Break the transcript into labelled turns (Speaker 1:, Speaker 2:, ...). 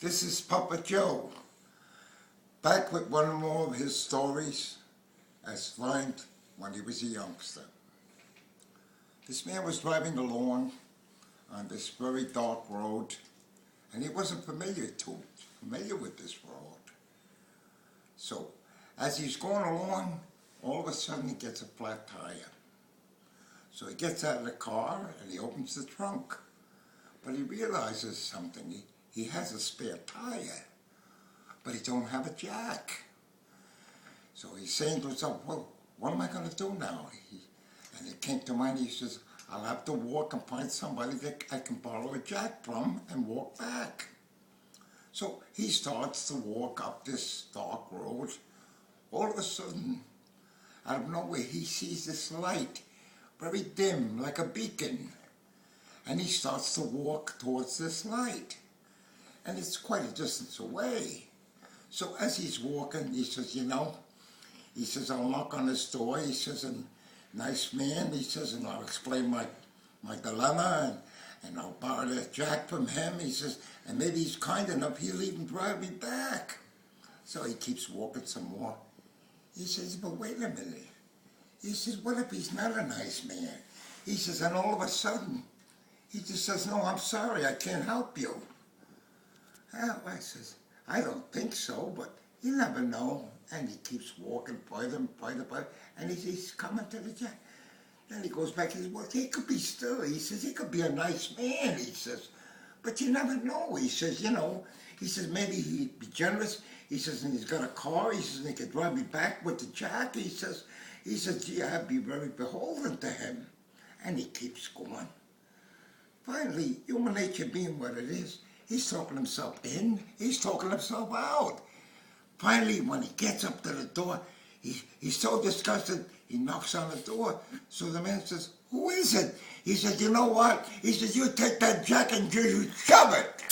Speaker 1: This is Granpa Joe, back with one more of his stories as learned when he was a youngster. This man was driving along on this very dark road, and he wasn't familiar with this road. So, as he's going along, all of a sudden he gets a flat tire. So he gets out of the car and he opens the trunk, but he realizes something. He has a spare tire, but he don't have a jack. So he's saying to himself, well, what am I going to do now? And it came to mind, he says, I'll have to walk and find somebody that I can borrow a jack from and walk back. So he starts to walk up this dark road. All of a sudden, out of nowhere, he sees this light, very dim, like a beacon. And he starts to walk towards this light. And it's quite a distance away. So as he's walking, he says, I'll knock on his door. He says, and nice man, he says, and I'll explain my dilemma, and I'll borrow that jack from him. He says, and maybe he's kind enough, he'll even drive me back. So he keeps walking some more. He says, but wait a minute. He says, what if he's not a nice man? He says, and all of a sudden, he just says, no, I'm sorry, I can't help you. Well, I says, I don't think so, but you never know. And he keeps walking further and further, and he's coming to the jack. Then he goes back, he says, well, he could be still. He says, he could be a nice man, he says, but you never know. He says, he says, maybe he'd be generous. He says, and he's got a car. He says, and he could drive me back with the jack. He says, gee, I'd be very beholden to him. And he keeps going. Finally, human nature being what it is, he's talking himself in, he's talking himself out. Finally, when he gets up to the door, he's so disgusted, he knocks on the door. So the man says, who is it? He says, you know what? He says, you take that jack and you shove it.